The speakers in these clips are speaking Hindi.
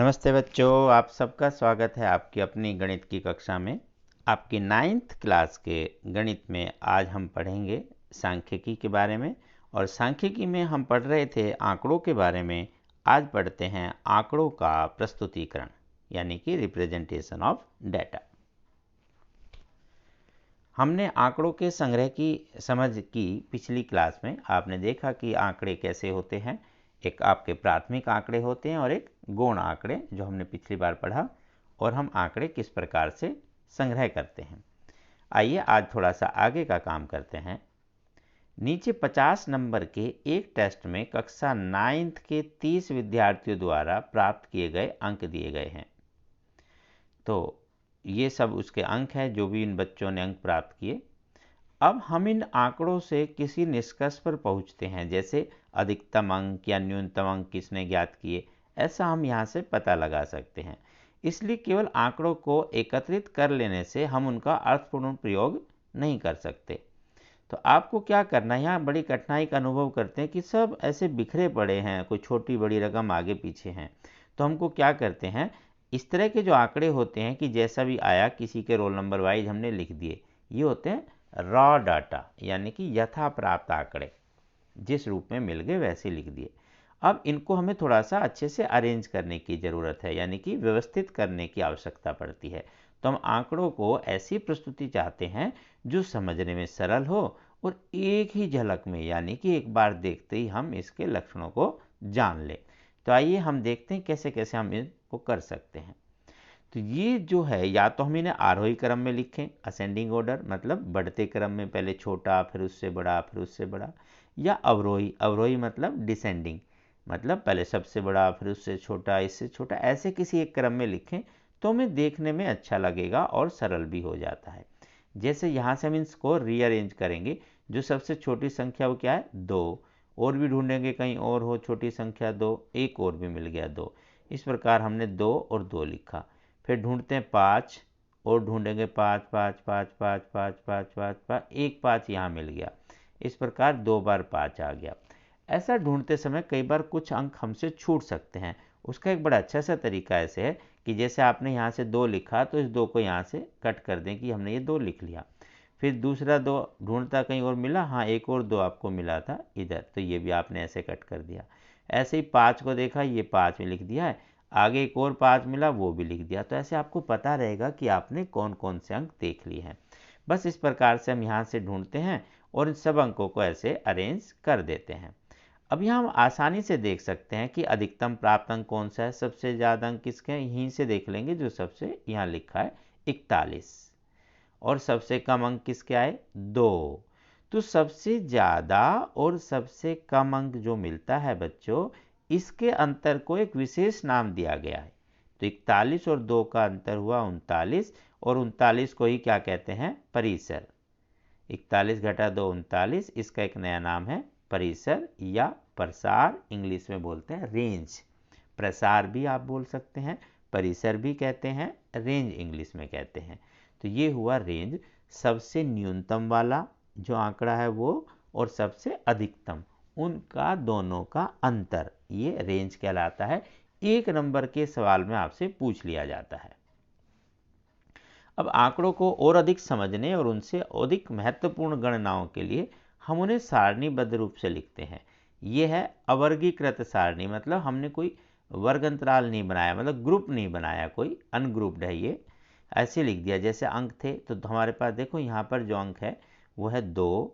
नमस्ते बच्चों, आप सबका स्वागत है आपकी अपनी गणित की कक्षा में। आपकी 9th क्लास के गणित में आज हम पढ़ेंगे सांख्यिकी के बारे में। और सांख्यिकी में हम पढ़ रहे थे आंकड़ों के बारे में। आज पढ़ते हैं आंकड़ों का प्रस्तुतिकरण, यानी कि रिप्रेजेंटेशन ऑफ डाटा। हमने आंकड़ों के संग्रह की समझ की पिछली क्लास में। आपने देखा कि आंकड़े कैसे होते हैं। एक आपके प्राथमिक आंकड़े होते हैं और एक गौण आंकड़े, जो हमने पिछली बार पढ़ा, और हम आंकड़े किस प्रकार से संग्रह करते हैं। आइए आज थोड़ा सा आगे का काम करते हैं। नीचे 50 नंबर के एक टेस्ट में कक्षा 9th के 30 विद्यार्थियों द्वारा प्राप्त किए गए अंक दिए गए हैं। तो ये सब उसके अंक हैं जो भी इन बच्चों ने अंक प्राप्त किए। अब हम इन आंकड़ों से किसी निष्कर्ष पर पहुंचते हैं, जैसे अधिकतम अंक या न्यूनतम अंक किसने ज्ञात किए, ऐसा हम यहाँ से पता लगा सकते हैं। इसलिए केवल आंकड़ों को एकत्रित कर लेने से हम उनका अर्थपूर्ण प्रयोग नहीं कर सकते। तो आपको क्या करना है, यहाँ बड़ी कठिनाई का अनुभव करते हैं कि सब ऐसे बिखरे पड़े हैं, कोई छोटी बड़ी रकम आगे पीछे हैं। तो हमको क्या करते हैं, इस तरह के जो आंकड़े होते हैं कि जैसा भी आया किसी के रोल नंबर वाइज हमने लिख दिए, ये होते हैं रॉ डाटा, यानी कि यथा प्राप्त आंकड़े, जिस रूप में मिल गए वैसे लिख दिए। अब इनको हमें थोड़ा सा अच्छे से अरेंज करने की ज़रूरत है, यानी कि व्यवस्थित करने की आवश्यकता पड़ती है। तो हम आंकड़ों को ऐसी प्रस्तुति चाहते हैं जो समझने में सरल हो और एक ही झलक में, यानी कि एक बार देखते ही हम इसके लक्षणों को जान लें। तो आइए हम देखते हैं कैसे कैसे हम इनको कर सकते हैं। तो ये जो है, या तो हम इन्हें आरोही क्रम में लिखें, असेंडिंग ऑर्डर, मतलब बढ़ते क्रम में, पहले छोटा फिर उससे बड़ा फिर उससे बड़ा, या अवरोही, अवरोही मतलब डिसेंडिंग, मतलब पहले सबसे बड़ा फिर उससे छोटा इससे छोटा, ऐसे किसी एक क्रम में लिखें तो हमें देखने में अच्छा लगेगा और सरल भी हो जाता है। जैसे यहाँ से हम इसको रीअरेंज करेंगे। जो सबसे छोटी संख्या वो क्या है, 2। और भी ढूंढेंगे कहीं और हो छोटी संख्या 2, एक और भी मिल गया 2। इस प्रकार हमने 2 और 2 लिखा। फिर ढूंढते हैं 5 और ढूंढेंगे 5 5 5 5 5 5 5 5, एक 5 यहाँ मिल गया। इस प्रकार 2 बार 5 आ गया। ऐसा ढूंढते समय कई बार कुछ अंक हमसे छूट सकते हैं। उसका एक बड़ा अच्छा सा तरीका ऐसे है कि जैसे आपने यहाँ से 2 लिखा तो इस 2 को यहाँ से कट कर दें कि हमने ये 2 लिख लिया। फिर दूसरा 2 ढूंढता कहीं और मिला, हाँ एक और 2 आपको मिला था इधर, तो ये भी आपने ऐसे कट कर दिया। ऐसे ही 5 को देखा, ये 5 में लिख दिया है, आगे एक और 5 मिला, वो भी लिख दिया। तो ऐसे आपको पता रहेगा कि आपने कौन कौन से अंक देख लिए हैं। बस इस प्रकार से हम यहाँ से ढूंढते हैं और इन सब अंकों को ऐसे अरेंज कर देते हैं। अब यहाँ हम आसानी से देख सकते हैं कि अधिकतम प्राप्त अंक कौन सा है, सबसे ज़्यादा अंक किसके हैं, यहीं से देख लेंगे, जो सबसे यहाँ लिखा है 41। और सबसे कम अंक किसके आए, 2। तो सबसे ज़्यादा और सबसे कम अंक जो मिलता है बच्चों, इसके अंतर को एक विशेष नाम दिया गया है। तो 41 और 2 का अंतर हुआ 39, और 39 को ही क्या कहते हैं, परिसर। 41 घटा 2 39, इसका एक नया नाम है परिसर या प्रसार, इंग्लिश में बोलते हैं रेंज। प्रसार भी आप बोल सकते हैं, परिसर भी कहते हैं, रेंज इंग्लिश में कहते हैं। तो ये हुआ रेंज, सबसे न्यूनतम वाला जो आंकड़ा है वो, और सबसे अधिकतम, उनका दोनों का अंतर, ये रेंज कहलाता है। एक नंबर के सवाल में आपसे पूछ लिया जाता है। अब आंकड़ों को और अधिक समझने और उनसे अधिक महत्वपूर्ण गणनाओं के लिए हम उन्हें सारणीबद्ध रूप से लिखते हैं। यह है अवर्गीकृत सारणी, मतलब हमने कोई वर्ग अंतराल नहीं बनाया, मतलब ग्रुप नहीं बनाया, कोई अनग्रुप्ड है ये, ऐसे लिख दिया। जैसे अंक थे तो हमारे पास देखो यहाँ पर जो अंक है वो है 2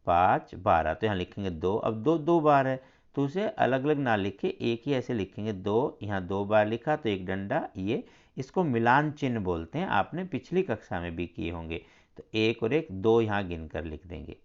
5 12, तो यहाँ लिखेंगे 2। अब 2 2 बार है तो उसे अलग अलग ना लिखे, एक ही ऐसे लिखेंगे 2, यहाँ 2 बार लिखा तो एक डंडा, ये इसको मिलान चिन्ह बोलते हैं, आपने पिछली कक्षा में भी किए होंगे। तो एक और एक 2 यहाँ गिन कर लिख देंगे।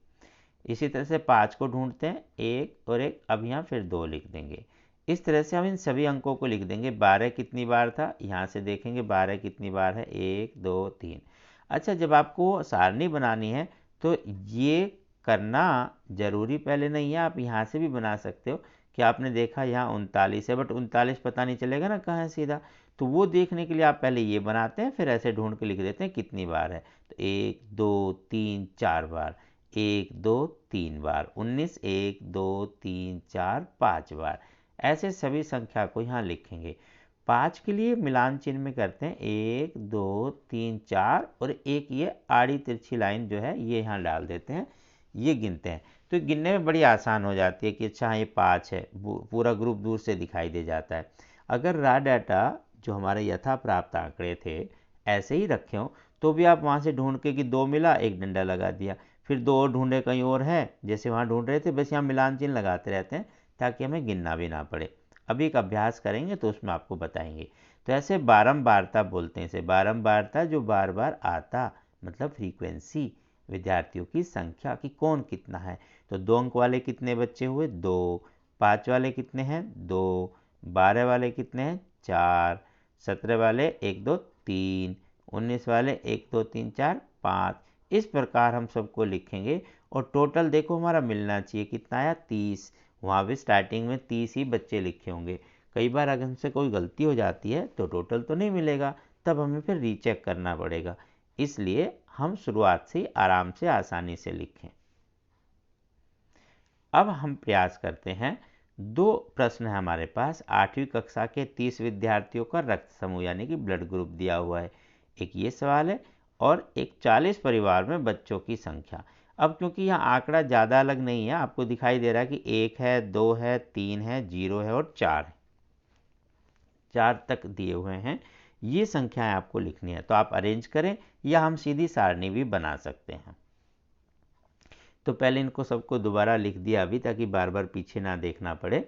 इसी तरह से 5 को ढूंढते हैं, 1 और 1, अब यहाँ फिर 2 लिख देंगे। इस तरह से हम इन सभी अंकों को लिख देंगे। 12 कितनी बार था, यहाँ से देखेंगे 12 कितनी बार है, 1 2 3। अच्छा, जब आपको सारणी बनानी है तो ये करना जरूरी पहले नहीं है, आप यहाँ से भी बना सकते हो। कि आपने देखा यहाँ 39 है, बट 39 पता नहीं चलेगा ना कहाँ है सीधा, तो वो देखने के लिए आप पहले ये बनाते हैं, फिर ऐसे ढूंढ के लिख देते हैं कितनी बार है। तो 1 2 3 4 बार, 1 2 3 बार, 19 1 2 3 4 5 बार, ऐसे सभी संख्या को यहाँ लिखेंगे। 5 के लिए मिलान चिन्ह में करते हैं 1 2 3 4 और एक ये आड़ी तिरछी लाइन जो है ये यहाँ डाल देते हैं, ये गिनते हैं। तो गिनने में बड़ी आसान हो जाती है कि अच्छा ये 5 है, पूरा ग्रुप दूर से दिखाई दे जाता है। अगर रॉ डाटा जो हमारे यथा प्राप्त आंकड़े थे ऐसे ही रखे हों तो भी आप वहाँ से ढूंढ के कि 2 मिला, एक डंडा लगा दिया, फिर 2 और ढूंढे कहीं और है, जैसे वहाँ ढूंढ रहे थे, बस यहाँ मिलान चिन्ह लगाते रहते हैं ताकि हमें गिनना भी ना पड़े। अभी एक अभ्यास करेंगे तो उसमें आपको बताएंगे। तो ऐसे बारंबारता बोलते हैं इसे, बारंबारता जो बार बार आता, मतलब फ्रीक्वेंसी, विद्यार्थियों की संख्या कि कौन कितना है। तो 2 अंक वाले कितने बच्चे हुए 2, 5 वाले कितने हैं 2, 12 वाले कितने हैं 4, 17 वाले 1 2 3, 19 वाले 1 2 3 4 5। इस प्रकार हम सबको लिखेंगे और टोटल देखो हमारा मिलना चाहिए, कितना आया 30। वहाँ भी स्टार्टिंग में 30 ही बच्चे लिखे होंगे। कई बार अगर हमसे कोई गलती हो जाती है तो टोटल तो नहीं मिलेगा, तब हमें फिर रीचेक करना पड़ेगा। इसलिए हम शुरुआत से ही आराम से आसानी से लिखें। अब हम प्रयास करते हैं, 2 प्रश्न है हमारे पास। 8वीं कक्षा के 30 विद्यार्थियों का रक्त समूह यानी कि ब्लड ग्रुप दिया हुआ है, एक ये सवाल है, और एक 40 परिवार में बच्चों की संख्या। अब क्योंकि यहाँ आंकड़ा ज़्यादा अलग नहीं है, आपको दिखाई दे रहा है कि 1 है 2 है 3 है 0 है और 4 है, 4 तक दिए हुए हैं। ये संख्याएं आपको लिखनी है, तो आप अरेंज करें या हम सीधी सारणी भी बना सकते हैं। तो पहले इनको सबको दोबारा लिख दिया अभी, ताकि बार बार पीछे ना देखना पड़े।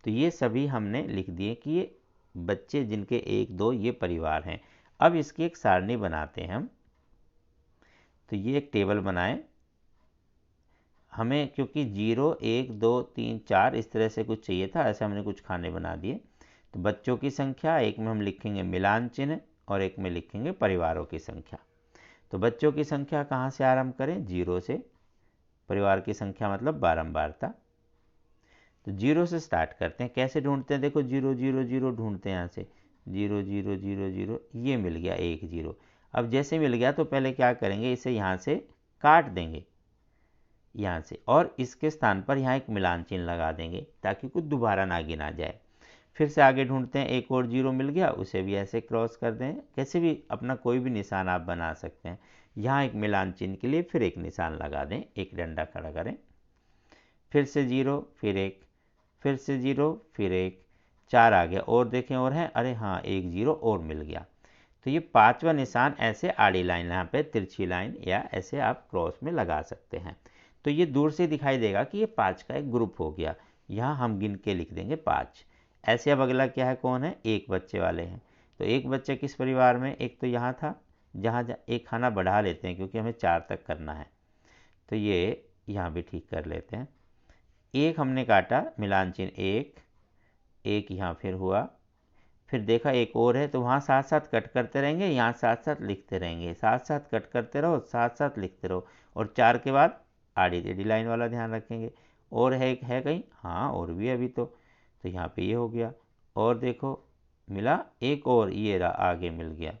तो ये सभी हमने लिख दिए कि ये बच्चे जिनके 1 2 ये परिवार हैं। अब इसकी एक सारणी बनाते हैं हम। तो ये एक टेबल बनाएं, हमें क्योंकि 0 1 2 3 4 इस तरह से कुछ चाहिए था, ऐसे हमने कुछ खाने बना दिए। तो बच्चों की संख्या, एक में हम लिखेंगे मिलान चिन्ह और एक में लिखेंगे परिवारों की संख्या। तो बच्चों की संख्या कहाँ से आरंभ करें, 0 से। परिवार की संख्या मतलब बारंबारता। तो 0 से स्टार्ट करते हैं। कैसे ढूंढते हैं, देखो 0 0 0 ढूंढते हैं, यहाँ से 0 0 0 0, ये मिल गया 1 0। अब जैसे मिल गया तो पहले क्या करेंगे, इसे यहाँ से काट देंगे यहाँ से, और इसके स्थान पर यहाँ एक मिलान चिन्ह लगा देंगे ताकि कुछ दोबारा ना गिना जाए। फिर से आगे ढूंढते हैं, एक और 0 मिल गया, उसे भी ऐसे क्रॉस कर दें। कैसे भी अपना कोई भी निशान आप बना सकते हैं। यहाँ एक मिलान चिन्ह के लिए फिर एक निशान लगा दें, एक डंडा खड़ा करें। फिर से 0, फिर 1, फिर से 0, फिर 1, 4 आ गया। और देखें और है, अरे हाँ 1 0 और मिल गया। तो ये 5वां निशान ऐसे आड़ी लाइन, यहाँ पे तिरछी लाइन या ऐसे आप क्रॉस में लगा सकते हैं। तो ये दूर से दिखाई देगा कि ये 5 का एक ग्रुप हो गया। यहाँ हम गिन के लिख देंगे 5। ऐसे अब अगला क्या है, कौन है, 1 बच्चे वाले हैं। तो 1 बच्चे किस परिवार में, एक तो यहाँ था, जहाँ एक खाना बढ़ा लेते हैं क्योंकि हमें 4 तक करना है। तो ये यहाँ भी ठीक कर लेते हैं। 1 हमने काटा, मिलान चिन्ह 1, 1 यहाँ फिर हुआ। फिर देखा एक और है, तो वहाँ साथ साथ कट करते रहेंगे, यहाँ साथ साथ लिखते रहेंगे, साथ साथ कट करते रहो, साथ साथ लिखते रहो। और 4 के बाद आड़ी टेढ़ी लाइन वाला ध्यान रखेंगे। और है कहीं, हाँ और भी अभी तो यहाँ पे ये हो गया। और देखो मिला एक और, ये रहा आगे मिल गया।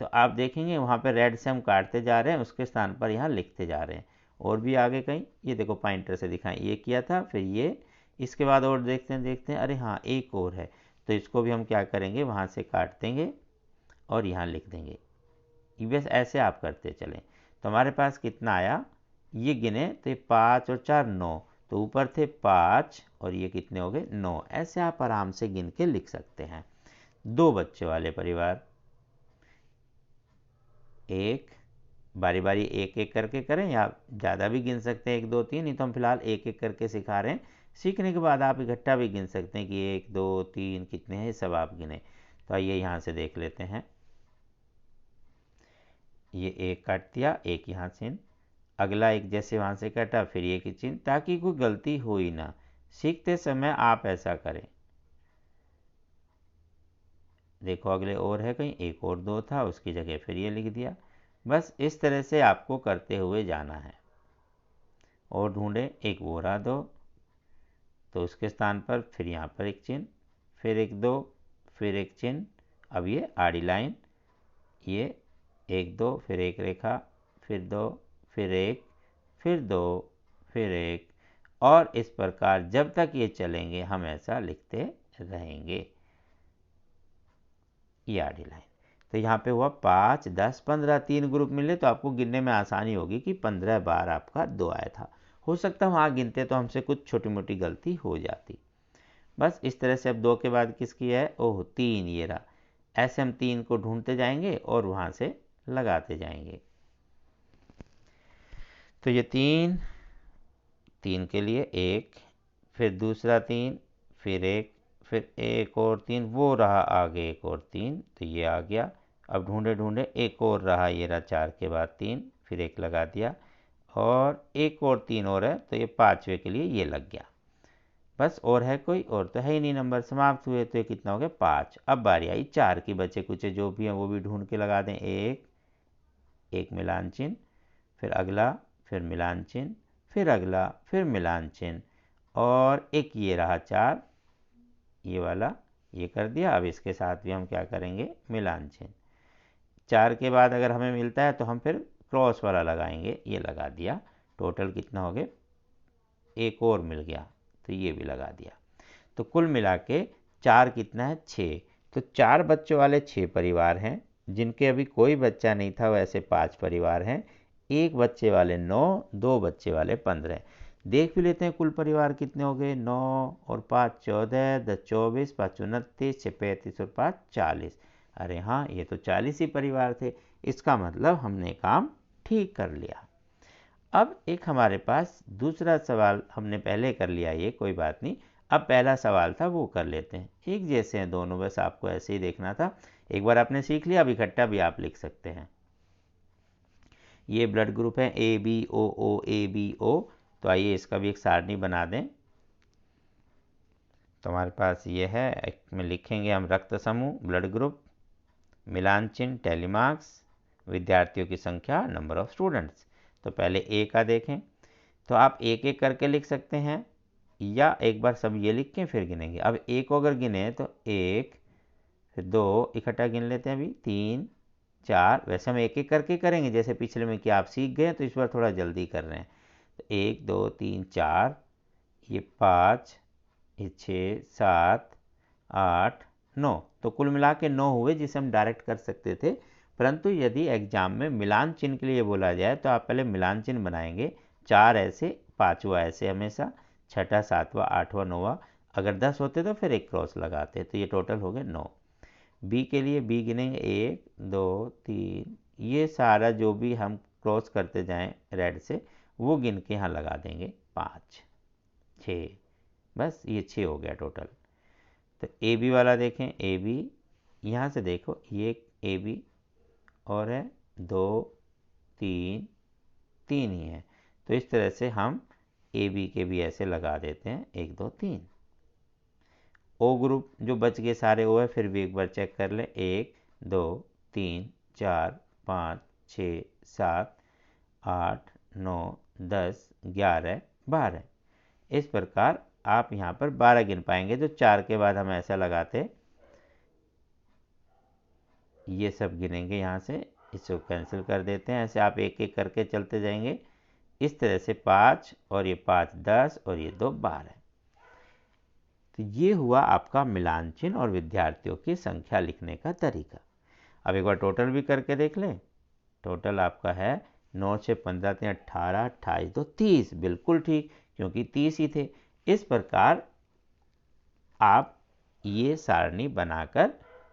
तो आप देखेंगे वहाँ पे रेड से हम काटते जा रहे हैं, उसके स्थान पर यहाँ लिखते जा रहे हैं। और भी आगे कहीं, ये देखो पॉइंटर से दिखाएं, ये किया था, फिर ये, इसके बाद और देखते हैं, अरे हाँ एक और है, तो इसको भी हम क्या करेंगे, वहाँ से काट देंगे और यहाँ लिख देंगे। बस ऐसे आप करते चलें। तो हमारे पास कितना आया, ये गिने तो 5 और 4 9, तो ऊपर थे 5 और ये कितने हो गए 9। ऐसे आप आराम से गिन के लिख सकते हैं। 2 बच्चे वाले परिवार, एक, बारी बारी एक एक करके करें या ज़्यादा भी गिन सकते हैं, 1 2 3, नहीं तो हम फिलहाल एक एक करके सिखा रहे हैं। सीखने के बाद आप इकट्ठा भी गिन सकते हैं कि 1 2 3 कितने हैं, सब आप गिने। तो आइए यहाँ से देख लेते हैं। ये एक काट दिया, एक यहाँ चिन्ह, अगला एक जैसे वहाँ से काटा, फिर ये की चिन्ह, ताकि कोई गलती हो ही ना। सीखते समय आप ऐसा करें। देखो अगले और है कहीं, एक और 2 था, उसकी जगह फिर ये लिख दिया। बस इस तरह से आपको करते हुए जाना है। और ढूंढे, एक वो रहा 2, तो उसके स्थान पर फिर यहाँ पर एक चिन्ह, फिर एक 2, फिर एक चिन्ह। अब ये आड़ी लाइन, ये 1 2, फिर एक रेखा, फिर 2, फिर 1, फिर 2, फिर 1, और इस प्रकार जब तक ये चलेंगे हम ऐसा लिखते रहेंगे। ये आडी लाइन। तो यहाँ पे हुआ 5, 10, 15, 3 ग्रुप मिले तो आपको गिनने में आसानी होगी कि 15 बार आपका 2 आया था। हो सकता है वहाँ गिनते तो हमसे कुछ छोटी मोटी गलती हो जाती। बस इस तरह से अब 2 के बाद किसकी है, ओह 3, ये रहा। ऐसे हम 3 को ढूंढते जाएंगे और वहाँ से लगाते जाएंगे। तो ये 3 के लिए 1, फिर दूसरा 3, फिर 1, फिर एक और 3, वो रहा आगे एक और 3, तो ये आ गया। अब ढूंढे ढूंढे एक और रहा, ये रहा 4 के बाद 3, फिर 1 लगा दिया, और एक और 3 और है, तो ये 5वें के लिए ये लग गया। बस और है कोई, और तो है ही नहीं, नंबर समाप्त हुए। तो ये कितना हो गया, 5। अब बारी आई 4 की, बचे कुचे जो भी हैं वो भी ढूंढ के लगा दें। एक मिलान चिन्ह, फिर अगला, फिर मिलान चिन्ह, फिर अगला, फिर मिलान चिन्ह, और एक ये रहा 4, ये वाला ये कर दिया। अब इसके साथ भी हम क्या करेंगे, मिलान चिन्ह। 4 के बाद अगर हमें मिलता है तो हम फिर क्रॉस वाला लगाएंगे, ये लगा दिया। टोटल कितना हो गया, एक और मिल गया, तो ये भी लगा दिया। तो कुल मिला के 4 कितना है, 6। तो 4 बच्चों वाले 6 परिवार हैं। जिनके अभी कोई बच्चा नहीं था वैसे 5 परिवार हैं। 1 बच्चे वाले 9, 2 बच्चे वाले 15। देख भी लेते हैं कुल परिवार कितने हो गए, 9 और 5 14, 10 24, 5 29, 6 35 और 5 40। अरे हाँ, ये तो 40 ही परिवार थे। इसका मतलब हमने काम ठीक कर लिया। अब एक हमारे पास दूसरा सवाल हमने पहले कर लिया, ये कोई बात नहीं। अब पहला सवाल था वो कर लेते हैं। एक जैसे हैं दोनों, बस आपको ऐसे ही देखना था। एक बार आपने सीख लिया, अब इकट्ठा भी आप लिख सकते हैं। ये ब्लड ग्रुप है ABOO ABO। तो आइए इसका भी एक सारणी बना दें। तो हमारे पास ये है, एक में लिखेंगे हम रक्त समूह, ब्लड ग्रुप, मिलान चिन्ह, टेलीमार्क्स, विद्यार्थियों की संख्या, नंबर ऑफ स्टूडेंट्स। तो पहले ए का देखें, तो आप एक एक करके लिख सकते हैं, या एक बार सब ये लिख के फिर गिनेंगे। अब ए को अगर गिने तो 1, फिर 2, इकट्ठा गिन लेते हैं अभी, 3, 4। वैसे हम एक एक करके करेंगे जैसे पिछले में कि आप सीख गए, तो इस बार थोड़ा जल्दी कर रहे हैं। तो 1 2 3 4, ये 5, ये 6 7 8 9। तो कुल मिला के 9 हुए, जिसे हम डायरेक्ट कर सकते थे। परंतु यदि एग्जाम में मिलान चिन्ह के लिए बोला जाए तो आप पहले मिलान चिन्ह बनाएंगे। 4 ऐसे, 5वां ऐसे हमेशा, 6वां 7वां 8वां 9वां। अगर 10 होते तो फिर एक क्रॉस लगाते। तो ये टोटल हो गए 9। बी के लिए बी गिनेंगे 1 2 3, ये सारा जो भी हम क्रॉस करते जाएं रेड से वो गिन के यहाँ लगा देंगे। 5 6, बस ये 6 हो गया टोटल। तो ए बी वाला देखें, ए बी यहाँ से देखो, ये ए बी और है 2 3 3 ही है। तो इस तरह से हम ए बी के भी ऐसे लगा देते हैं, 1 2 3। ओ ग्रुप जो बच गए सारे ओ है, फिर भी एक बार चेक कर ले, 1 2 3 4 5 6 7 8 9 10 11 12। इस प्रकार आप यहाँ पर 12 गिन पाएंगे। तो 4 के बाद हम ऐसा लगाते, ये सब गिनेंगे यहाँ से, इसको कैंसिल कर देते हैं। ऐसे आप एक एक करके चलते जाएंगे। इस तरह से 5 और ये 5 10 और ये 2 12। तो ये हुआ आपका मिलान चिन्ह और विद्यार्थियों की संख्या लिखने का तरीका। अब एक बार टोटल भी करके देख लें। टोटल आपका है 9 से 15 3 18, 28 2 30। बिल्कुल ठीक, क्योंकि 30 ही थे। इस प्रकार आप ये सारणी बनाकर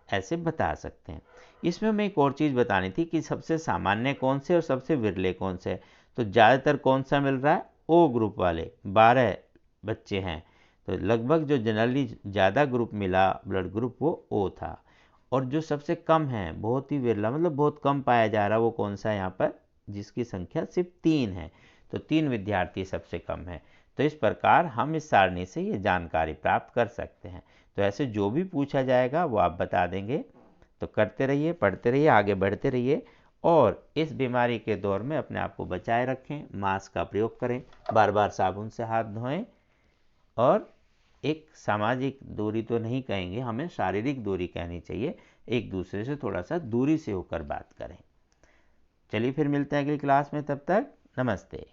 ऐसे बता सकते हैं। इसमें मैं एक और चीज़ बतानी थी कि सबसे सामान्य कौन से और सबसे विरले कौन से। तो ज़्यादातर कौन सा मिल रहा है, ओ ग्रुप वाले 12 बच्चे हैं। तो लगभग जो जनरली ज़्यादा ग्रुप मिला ब्लड ग्रुप वो ओ था। और जो सबसे कम है, बहुत ही विरला, मतलब बहुत कम पाया जा रहा, वो कौन सा है यहाँ पर, जिसकी संख्या सिर्फ 3 है। तो 3 विद्यार्थी सबसे कम है। तो इस प्रकार हम इस सारणी से ये जानकारी प्राप्त कर सकते हैं। तो ऐसे जो भी पूछा जाएगा वो आप बता देंगे। तो करते रहिए, पढ़ते रहिए, आगे बढ़ते रहिए, और इस बीमारी के दौर में अपने आप को बचाए रखें। मास्क का प्रयोग करें, बार बार साबुन से हाथ धोएं, और एक सामाजिक दूरी तो नहीं कहेंगे, हमें शारीरिक दूरी कहनी चाहिए। एक दूसरे से थोड़ा सा दूरी से होकर बात करें। चलिए फिर मिलते हैं अगली क्लास में, तब तक नमस्ते।